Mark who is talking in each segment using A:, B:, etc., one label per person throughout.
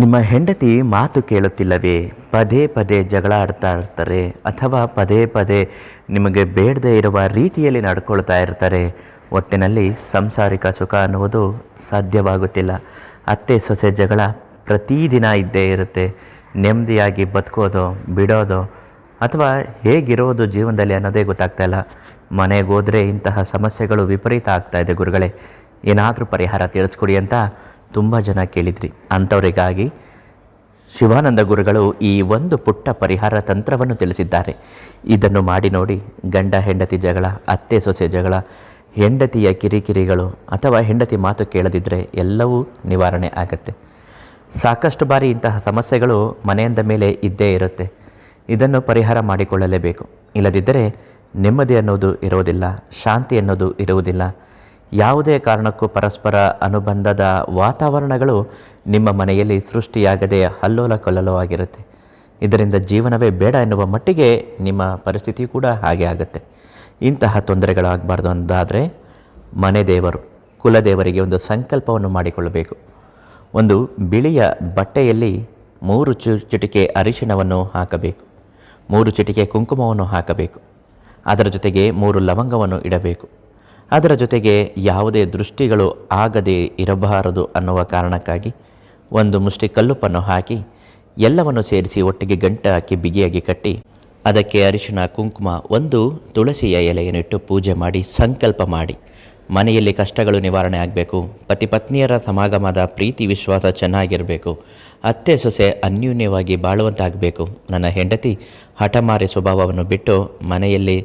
A: ನಿಮ್ಮ ಹೆಂಡತಿ ಮಾತು ಕೇಳುತ್ತಿಲ್ಲವೇ? ಪದೇ ಪದೇ ಜಗಳ ಆಡ್ತಾ ಇರ್ತಾರೆ, ಅಥವಾ ಪದೇ ಪದೇ ನಿಮಗೆ ಬೇಡದೇ ಇರುವ ರೀತಿಯಲ್ಲಿ ನಡ್ಕೊಳ್ತಾ ಇರ್ತಾರೆ. ಒಟ್ಟಿನಲ್ಲಿ ಸಾಂಸಾರಿಕ ಸುಖ ಅನ್ನುವುದು ಸಾಧ್ಯವಾಗುತ್ತಿಲ್ಲ. ಅತ್ತೆ ಸೊಸೆ ಜಗಳ ಪ್ರತಿದಿನ ಇದ್ದೇ ಇರುತ್ತೆ. ನೆಮ್ಮದಿಯಾಗಿ ಬದುಕೋದು ಬಿಡೋದು ಅಥವಾ ಹೇಗಿರೋದು ಜೀವನದಲ್ಲಿ ಅನ್ನೋದೇ ಗೊತ್ತಾಗ್ತಾ ಇಲ್ಲ. ಮನೆಗೆ ಹೋದರೆ ಇಂತಹ ಸಮಸ್ಯೆಗಳು ವಿಪರೀತ ಆಗ್ತಾ ಇದೆ. ಗುರುಗಳೇ, ಏನಾದರೂ ಪರಿಹಾರ ತಿಳಿಸ್ಕೊಡಿ ಅಂತ ತುಂಬ ಜನ ಕೇಳಿದ್ರಿ. ಅಂಥವರಿಗಾಗಿ ಶಿವಾನಂದ ಗುರುಗಳು ಈ ಒಂದು ಪುಟ್ಟ ಪರಿಹಾರ ತಂತ್ರವನ್ನು ತಿಳಿಸಿದ್ದಾರೆ. ಇದನ್ನು ಮಾಡಿ ನೋಡಿ. ಗಂಡ ಹೆಂಡತಿ ಜಗಳ, ಅತ್ತೆ ಸೊಸೆ ಜಗಳ, ಹೆಂಡತಿಯ ಕಿರಿಕಿರಿಗಳು ಅಥವಾ ಹೆಂಡತಿ ಮಾತು ಕೇಳದಿದ್ದರೆ ಎಲ್ಲವೂ ನಿವಾರಣೆ ಆಗುತ್ತೆ. ಸಾಕಷ್ಟು ಬಾರಿ ಇಂತಹ ಸಮಸ್ಯೆಗಳು ಮನೆಯಿಂದ ಮೇಲೆ ಇದ್ದೇ ಇರುತ್ತೆ. ಇದನ್ನು ಪರಿಹಾರ ಮಾಡಿಕೊಳ್ಳಲೇಬೇಕು. ಇಲ್ಲದಿದ್ದರೆ ನೆಮ್ಮದಿ ಅನ್ನೋದು ಇರುವುದಿಲ್ಲ, ಶಾಂತಿ ಅನ್ನೋದು ಇರುವುದಿಲ್ಲ. ಯಾವುದೇ ಕಾರಣಕ್ಕೂ ಪರಸ್ಪರ ಅನುಬಂಧದ ವಾತಾವರಣಗಳು ನಿಮ್ಮ ಮನೆಯಲ್ಲಿ ಸೃಷ್ಟಿಯಾಗದೆ ಅಲ್ಲೋಲ ಕಲ್ಲೋಲವಾಗಿರುತ್ತೆ. ಇದರಿಂದ ಜೀವನವೇ ಬೇಡ ಎನ್ನುವ ಮಟ್ಟಿಗೆ ನಿಮ್ಮ ಪರಿಸ್ಥಿತಿ ಕೂಡ ಹಾಗೆ ಆಗುತ್ತೆ. ಇಂತಹ ತೊಂದರೆಗಳಾಗಬಾರ್ದು ಅಂದಾದರೆ ಮನೆ ದೇವರು, ಕುಲದೇವರಿಗೆ ಒಂದು ಸಂಕಲ್ಪವನ್ನು ಮಾಡಿಕೊಳ್ಳಬೇಕು. ಒಂದು ಬಿಳಿಯ ಬಟ್ಟೆಯಲ್ಲಿ 3 ಚಿಟಿಕೆ ಅರಿಶಿಣವನ್ನು ಹಾಕಬೇಕು, 3 ಚಿಟಿಕೆ ಕುಂಕುಮವನ್ನು ಹಾಕಬೇಕು. ಅದರ ಜೊತೆಗೆ 3 ಲವಂಗವನ್ನು ಇಡಬೇಕು. ಅದರ ಜೊತೆಗೆ ಯಾವುದೇ ದೃಷ್ಟಿಗಳು ಆಗದೇ ಇರಬಾರದು ಅನ್ನುವ ಕಾರಣಕ್ಕಾಗಿ 1 ಮುಷ್ಟಿ ಕಲ್ಲುಪ್ಪನ್ನು ಹಾಕಿ ಎಲ್ಲವನ್ನು ಸೇರಿಸಿ ಒಟ್ಟಿಗೆ ಗಂಟು ಹಾಕಿ ಬಿಗಿಯಾಗಿ ಕಟ್ಟಿ ಅದಕ್ಕೆ ಅರಿಶಿಣ ಕುಂಕುಮ 1 ತುಳಸಿಯ ಎಲೆಯನ್ನಿಟ್ಟು ಪೂಜೆ ಮಾಡಿ ಸಂಕಲ್ಪ ಮಾಡಿ. ಮನೆಯಲ್ಲಿ ಕಷ್ಟಗಳು ನಿವಾರಣೆ ಆಗಬೇಕು, ಪತಿ ಪತ್ನಿಯರ ಸಮಾಗಮದ ಪ್ರೀತಿ ವಿಶ್ವಾಸ ಚೆನ್ನಾಗಿರಬೇಕು, ಅತ್ತೆ ಸೊಸೆ ಅನ್ಯೂನ್ಯವಾಗಿ ಬಾಳುವಂತಾಗಬೇಕು, ನನ್ನ ಹೆಂಡತಿ ಹಠಮಾರಿ ಸ್ವಭಾವವನ್ನು ಬಿಟ್ಟು ಮನೆಯಲ್ಲಿ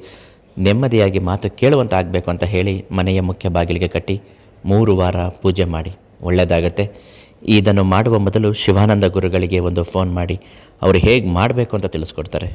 A: ನೆಮ್ಮದಿಯಾಗಿ ಮಾತು ಕೇಳುವಂತಾಗಬೇಕು ಅಂತ ಹೇಳಿ ಮನೆಯ ಮುಖ್ಯ ಬಾಗಿಲಿಗೆ ಕಟ್ಟಿ 3 ವಾರ ಪೂಜೆ ಮಾಡಿ. ಒಳ್ಳೆಯದಾಗತ್ತೆ. ಇದನ್ನು ಮಾಡುವ ಮೊದಲು ಶಿವಾನಂದ ಗುರುಗಳಿಗೆ ಒಂದು ಫೋನ್ ಮಾಡಿ ಅವರು ಹೇಗೆ ಮಾಡಬೇಕು ಅಂತ ತಿಳಿಸ್ಕೊಡ್ತಾರೆ.